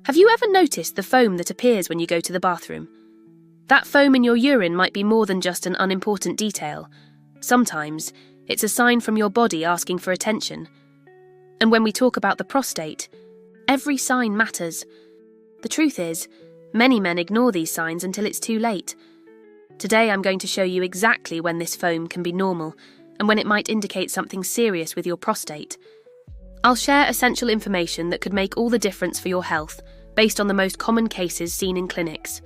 Have you ever noticed the foam that appears when you go to the bathroom? That foam in your urine might be more than just an unimportant detail. Sometimes, it's a sign from your body asking for attention. And when we talk about the prostate, every sign matters. The truth is, many men ignore these signs until it's too late. Today I'm going to show you exactly when this foam can be normal and when it might indicate something serious with your prostate. I'll share essential information that could make all the difference for your health, based on the most common cases seen in clinics.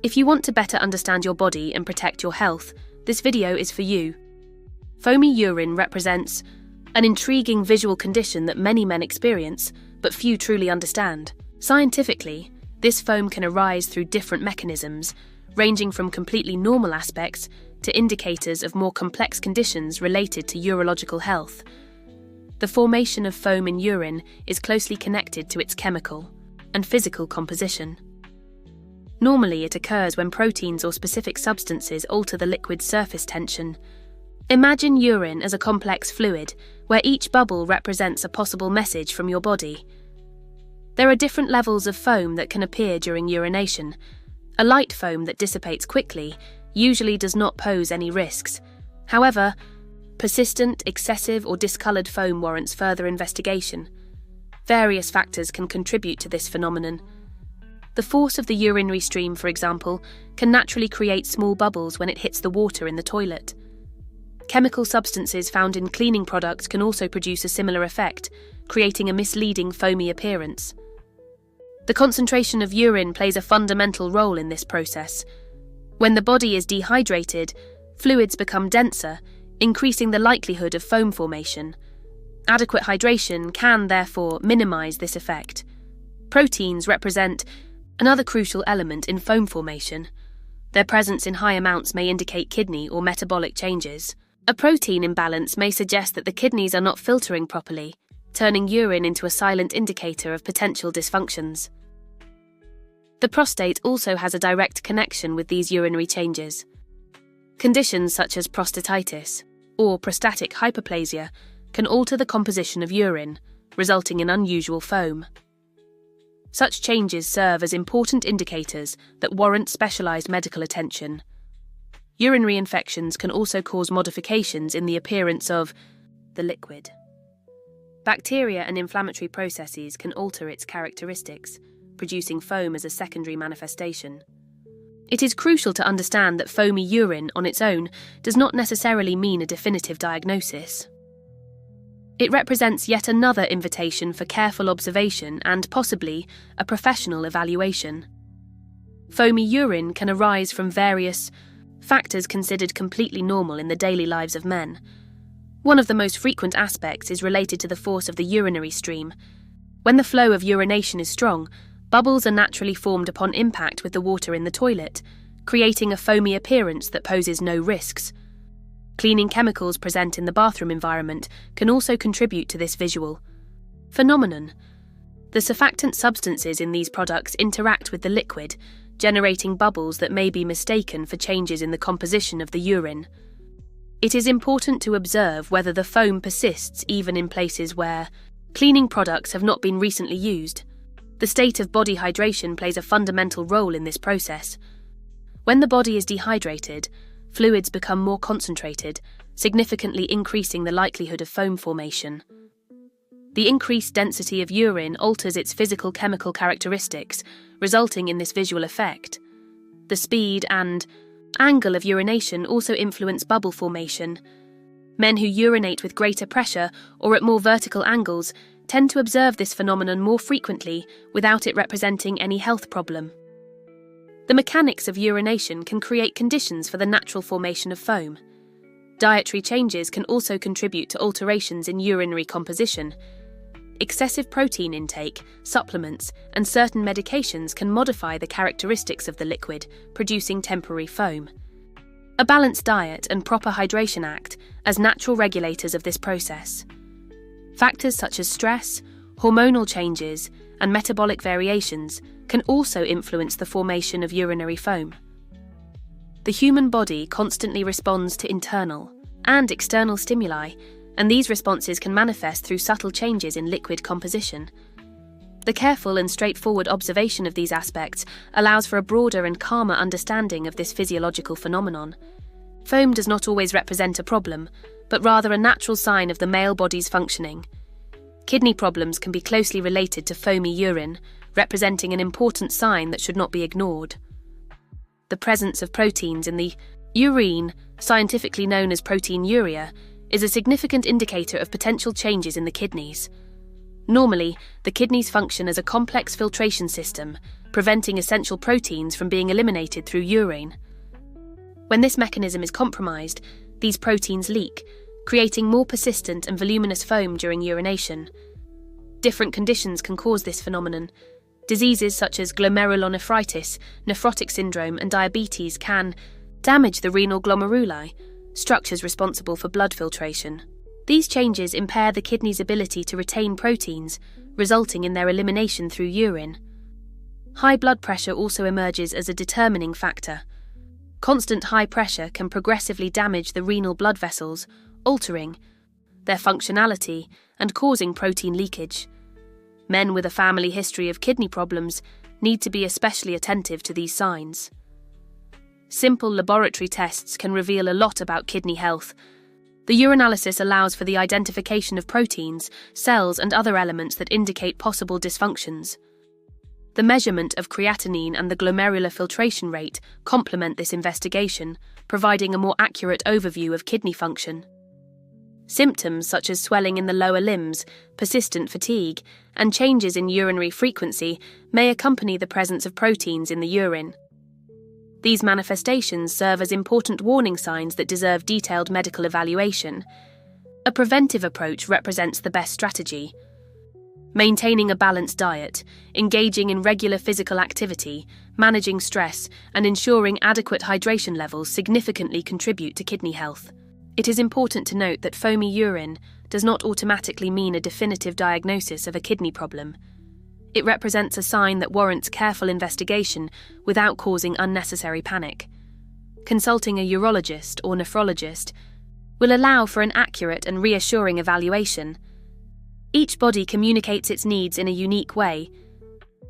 If you want to better understand your body and protect your health, this video is for you. Foamy urine represents an intriguing visual condition that many men experience, but few truly understand. Scientifically, this foam can arise through different mechanisms, ranging from completely normal aspects to indicators of more complex conditions related to urological health. The formation of foam in urine is closely connected to its chemical and physical composition. Normally, it occurs when proteins or specific substances alter the liquid's surface tension. Imagine urine as a complex fluid, where each bubble represents a possible message from your body. There are different levels of foam that can appear during urination. A light foam that dissipates quickly usually does not pose any risks. However, persistent, excessive, or discoloured foam warrants further investigation. Various factors can contribute to this phenomenon. The force of the urinary stream, for example, can naturally create small bubbles when it hits the water in the toilet. Chemical substances found in cleaning products can also produce a similar effect, creating a misleading foamy appearance. The concentration of urine plays a fundamental role in this process. When the body is dehydrated, fluids become denser, increasing the likelihood of foam formation. Adequate hydration can, therefore, minimize this effect. Proteins represent another crucial element in foam formation. Their presence in high amounts may indicate kidney or metabolic changes. A protein imbalance may suggest that the kidneys are not filtering properly, turning urine into a silent indicator of potential dysfunctions. The prostate also has a direct connection with these urinary changes. Conditions such as prostatitis or prostatic hyperplasia can alter the composition of urine, resulting in unusual foam. Such changes serve as important indicators that warrant specialized medical attention. Urinary infections can also cause modifications in the appearance of the liquid. Bacteria and inflammatory processes can alter its characteristics, producing foam as a secondary manifestation. It is crucial to understand that foamy urine on its own does not necessarily mean a definitive diagnosis. It represents yet another invitation for careful observation and, possibly, a professional evaluation. Foamy urine can arise from various factors considered completely normal in the daily lives of men. One of the most frequent aspects is related to the force of the urinary stream. When the flow of urination is strong, bubbles are naturally formed upon impact with the water in the toilet, creating a foamy appearance that poses no risks. Cleaning chemicals present in the bathroom environment can also contribute to this visual phenomenon. The surfactant substances in these products interact with the liquid, generating bubbles that may be mistaken for changes in the composition of the urine. It is important to observe whether the foam persists even in places where cleaning products have not been recently used. The state of body hydration plays a fundamental role in this process. When the body is dehydrated, fluids become more concentrated, significantly increasing the likelihood of foam formation. The increased density of urine alters its physical-chemical characteristics, resulting in this visual effect. The speed and angle of urination also influence bubble formation. Men who urinate with greater pressure or at more vertical angles tend to observe this phenomenon more frequently without it representing any health problem. The mechanics of urination can create conditions for the natural formation of foam. Dietary changes can also contribute to alterations in urinary composition. Excessive protein intake, supplements, and certain medications can modify the characteristics of the liquid, producing temporary foam. A balanced diet and proper hydration act as natural regulators of this process. Factors such as stress, hormonal changes, and metabolic variations can also influence the formation of urinary foam. The human body constantly responds to internal and external stimuli, and these responses can manifest through subtle changes in liquid composition. The careful and straightforward observation of these aspects allows for a broader and calmer understanding of this physiological phenomenon. Foam does not always represent a problem, but rather a natural sign of the male body's functioning. Kidney problems can be closely related to foamy urine, representing an important sign that should not be ignored. The presence of proteins in the urine, scientifically known as proteinuria, is a significant indicator of potential changes in the kidneys. Normally, the kidneys function as a complex filtration system, preventing essential proteins from being eliminated through urine. When this mechanism is compromised, these proteins leak, creating more persistent and voluminous foam during urination. Different conditions can cause this phenomenon. Diseases such as glomerulonephritis, nephrotic syndrome, and diabetes can damage the renal glomeruli, structures responsible for blood filtration. These changes impair the kidney's ability to retain proteins, resulting in their elimination through urine. High blood pressure also emerges as a determining factor. Constant high pressure can progressively damage the renal blood vessels, altering their functionality and causing protein leakage. Men with a family history of kidney problems need to be especially attentive to these signs. Simple laboratory tests can reveal a lot about kidney health. The urinalysis allows for the identification of proteins, cells, and other elements that indicate possible dysfunctions. The measurement of creatinine and the glomerular filtration rate complement this investigation, providing a more accurate overview of kidney function. Symptoms such as swelling in the lower limbs, persistent fatigue, and changes in urinary frequency may accompany the presence of proteins in the urine. These manifestations serve as important warning signs that deserve detailed medical evaluation. A preventive approach represents the best strategy. Maintaining a balanced diet, engaging in regular physical activity, managing stress, and ensuring adequate hydration levels significantly contribute to kidney health. It is important to note that foamy urine does not automatically mean a definitive diagnosis of a kidney problem. It represents a sign that warrants careful investigation without causing unnecessary panic. Consulting a urologist or nephrologist will allow for an accurate and reassuring evaluation. Each body communicates its needs in a unique way.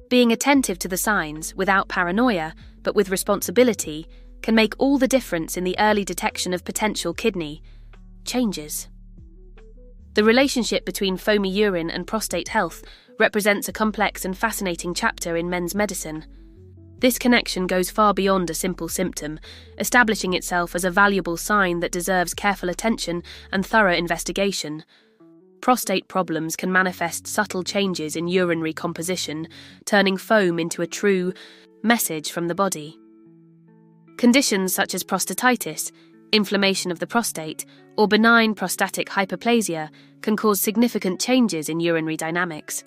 Being attentive to the signs without paranoia, but with responsibility, can make all the difference in the early detection of potential kidney changes. The relationship between foamy urine and prostate health represents a complex and fascinating chapter in men's medicine. This connection goes far beyond a simple symptom, establishing itself as a valuable sign that deserves careful attention and thorough investigation. Prostate problems can manifest subtle changes in urinary composition, turning foam into a true message from the body. Conditions such as prostatitis, inflammation of the prostate, or benign prostatic hyperplasia can cause significant changes in urinary dynamics.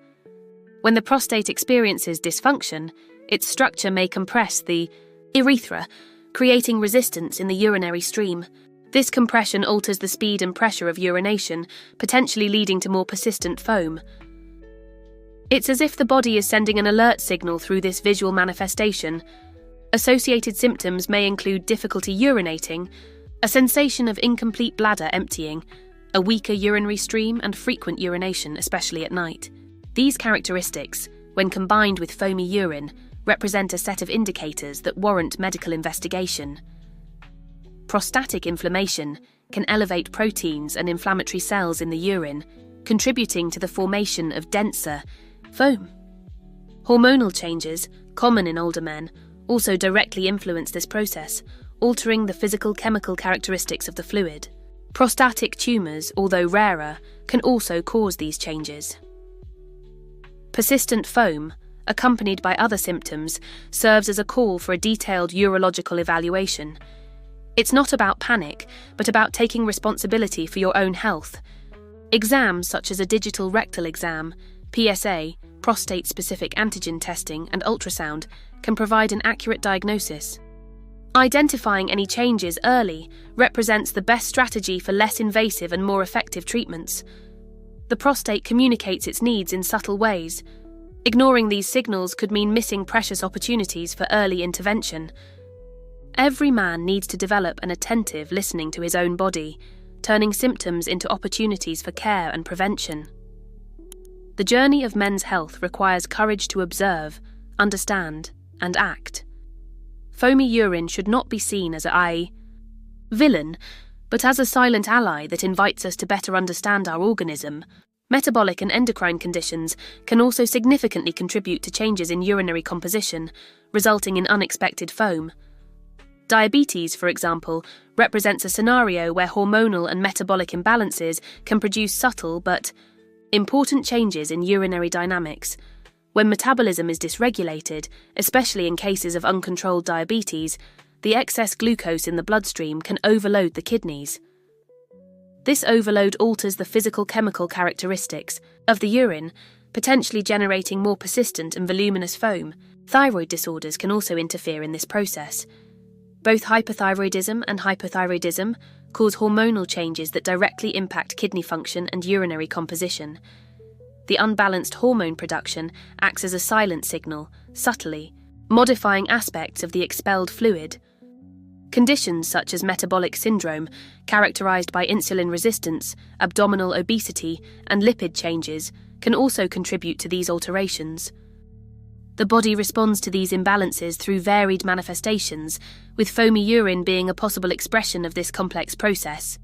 When the prostate experiences dysfunction, its structure may compress the urethra, creating resistance in the urinary stream. This compression alters the speed and pressure of urination, potentially leading to more persistent foam. It's as if the body is sending an alert signal through this visual manifestation. Associated symptoms may include difficulty urinating, a sensation of incomplete bladder emptying, a weaker urinary stream, and frequent urination, especially at night. These characteristics, when combined with foamy urine, represent a set of indicators that warrant medical investigation. Prostatic inflammation can elevate proteins and inflammatory cells in the urine, contributing to the formation of denser foam. Hormonal changes, common in older men, also directly influence this process, altering the physical-chemical characteristics of the fluid. Prostatic tumours, although rarer, can also cause these changes. Persistent foam, accompanied by other symptoms, serves as a call for a detailed urological evaluation. It's not about panic, but about taking responsibility for your own health. Exams such as a digital rectal exam, PSA, prostate-specific antigen testing, and ultrasound can provide an accurate diagnosis. Identifying any changes early represents the best strategy for less invasive and more effective treatments. The prostate communicates its needs in subtle ways. Ignoring these signals could mean missing precious opportunities for early intervention. Every man needs to develop an attentive listening to his own body, turning symptoms into opportunities for care and prevention. The journey of men's health requires courage to observe, understand, and act. Foamy urine should not be seen as a villain, but as a silent ally that invites us to better understand our organism. Metabolic and endocrine conditions can also significantly contribute to changes in urinary composition, resulting in unexpected foam. Diabetes, for example, represents a scenario where hormonal and metabolic imbalances can produce subtle but important changes in urinary dynamics. When metabolism is dysregulated, especially in cases of uncontrolled diabetes, the excess glucose in the bloodstream can overload the kidneys. This overload alters the physical-chemical characteristics of the urine, potentially generating more persistent and voluminous foam. Thyroid disorders can also interfere in this process. Both hyperthyroidism and hypothyroidism cause hormonal changes that directly impact kidney function and urinary composition. The unbalanced hormone production acts as a silent signal, subtly, modifying aspects of the expelled fluid. Conditions such as metabolic syndrome, characterized by insulin resistance, abdominal obesity, and lipid changes, can also contribute to these alterations. The body responds to these imbalances through varied manifestations, with foamy urine being a possible expression of this complex process.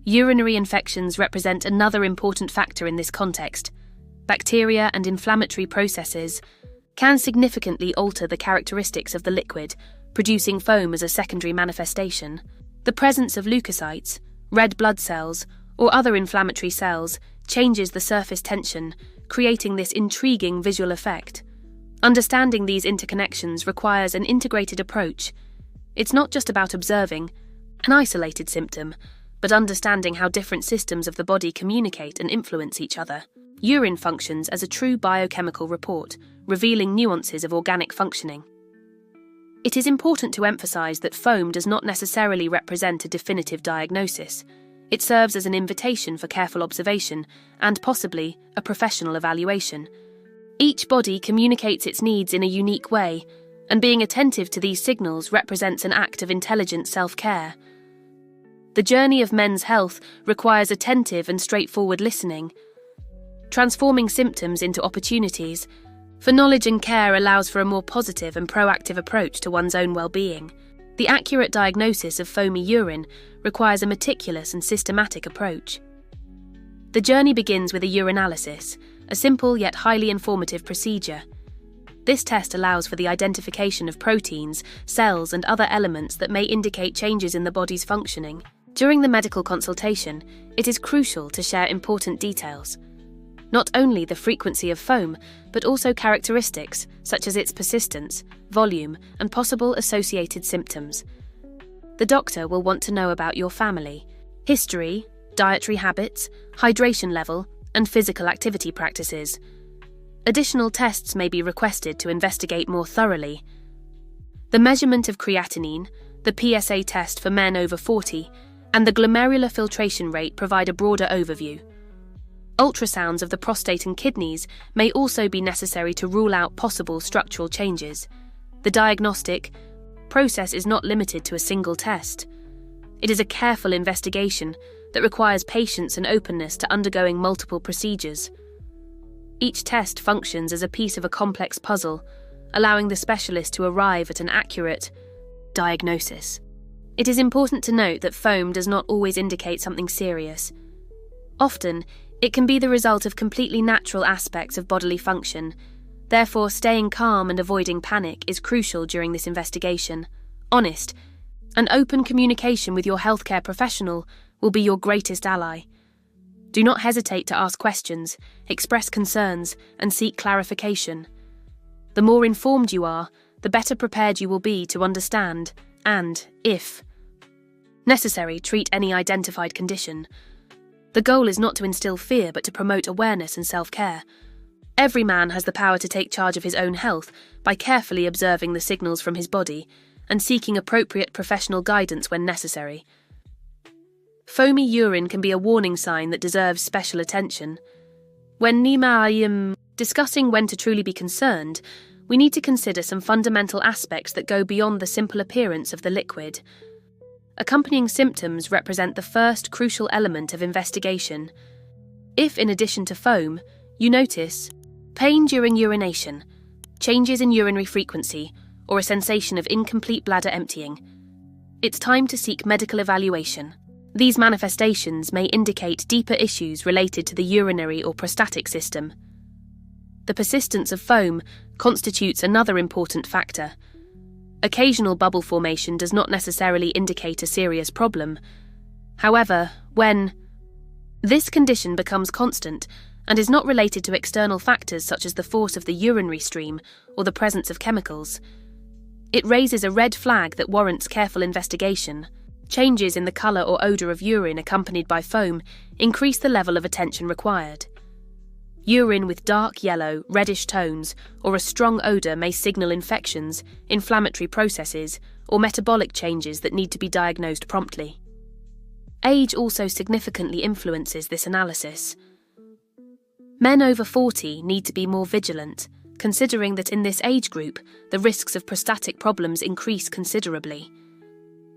Urinary infections represent another important factor in this context. Bacteria and inflammatory processes can significantly alter the characteristics of the liquid, producing foam as a secondary manifestation. The presence of leukocytes, red blood cells, or other inflammatory cells changes the surface tension, creating this intriguing visual effect. Understanding these interconnections requires an integrated approach. It's not just about observing an isolated symptom, but understanding how different systems of the body communicate and influence each other. Urine functions as a true biochemical report, revealing nuances of organic functioning. It is important to emphasize that foam does not necessarily represent a definitive diagnosis. It serves as an invitation for careful observation and possibly a professional evaluation. Each body communicates its needs in a unique way, and being attentive to these signals represents an act of intelligent self-care. The journey of men's health requires attentive and straightforward listening, transforming symptoms into opportunities. For knowledge and care allows for a more positive and proactive approach to one's own well-being. The accurate diagnosis of foamy urine requires a meticulous and systematic approach. The journey begins with a urinalysis, a simple yet highly informative procedure. This test allows for the identification of proteins, cells, and other elements that may indicate changes in the body's functioning. During the medical consultation, it is crucial to share important details. Not only the frequency of foam, but also characteristics such as its persistence, volume, and possible associated symptoms. The doctor will want to know about your family, history, dietary habits, hydration level, and physical activity practices. Additional tests may be requested to investigate more thoroughly. The measurement of creatinine, the PSA test for men over 40, and the glomerular filtration rate provide a broader overview. Ultrasounds of the prostate and kidneys may also be necessary to rule out possible structural changes. The diagnostic process is not limited to a single test. It is a careful investigation that requires patience and openness to undergoing multiple procedures. Each test functions as a piece of a complex puzzle, allowing the specialist to arrive at an accurate diagnosis. It is important to note that foam does not always indicate something serious. Often, it can be the result of completely natural aspects of bodily function. Therefore, staying calm and avoiding panic is crucial during this investigation. Honest and open communication with your healthcare professional will be your greatest ally. Do not hesitate to ask questions, express concerns, and seek clarification. The more informed you are, the better prepared you will be to understand and, if necessary, treat any identified condition. The goal is not to instill fear, but to promote awareness and self-care. Every man has the power to take charge of his own health by carefully observing the signals from his body and seeking appropriate professional guidance when necessary. Foamy urine can be a warning sign that deserves special attention. When discussing when to truly be concerned, we need to consider some fundamental aspects that go beyond the simple appearance of the liquid. Accompanying symptoms represent the first crucial element of investigation. If, in addition to foam, You notice pain during urination, changes in urinary frequency, or a sensation of incomplete bladder emptying. It's time to seek medical evaluation. These manifestations may indicate deeper issues related to the urinary or prostatic system. The persistence of foam constitutes another important factor. Occasional bubble formation does not necessarily indicate a serious problem. However, when this condition becomes constant and is not related to external factors such as the force of the urinary stream or the presence of chemicals, it raises a red flag that warrants careful investigation. Changes in the colour or odour of urine accompanied by foam increase the level of attention required. Urine with dark yellow, reddish tones, or a strong odour may signal infections, inflammatory processes, or metabolic changes that need to be diagnosed promptly. Age also significantly influences this analysis. Men over 40 need to be more vigilant, considering that in this age group, the risks of prostatic problems increase considerably.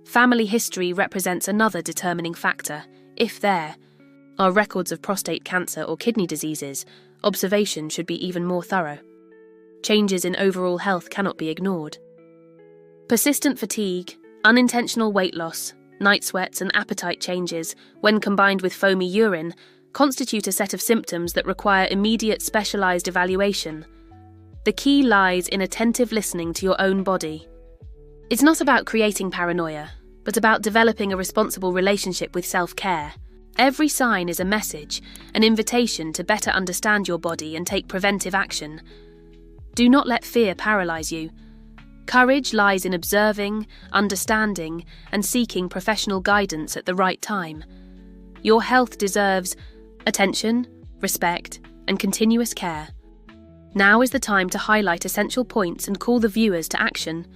Family history represents another determining factor. If there are records of prostate cancer or kidney diseases, observation should be even more thorough. Changes in overall health cannot be ignored. Persistent fatigue, unintentional weight loss, night sweats and appetite changes, when combined with foamy urine, constitute a set of symptoms that require immediate specialised evaluation. The key lies in attentive listening to your own body. It's not about creating paranoia, but about developing a responsible relationship with self-care. Every sign is a message, an invitation to better understand your body and take preventive action. Do not let fear paralyse you. Courage lies in observing, understanding, and seeking professional guidance at the right time. Your health deserves attention, respect, and continuous care. Now is the time to highlight essential points and call the viewers to action.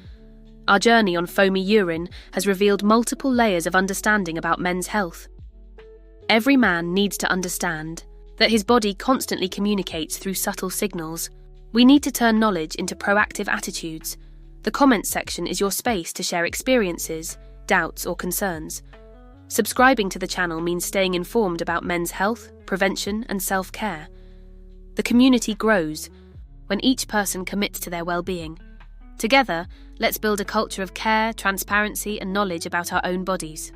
Our journey on foamy urine has revealed multiple layers of understanding about men's health. Every man needs to understand that his body constantly communicates through subtle signals. We need to turn knowledge into proactive attitudes. The comments section is your space to share experiences, doubts, or concerns. Subscribing to the channel means staying informed about men's health, prevention, and self-care. The community grows when each person commits to their well-being. Together, let's build a culture of care, transparency, and knowledge about our own bodies.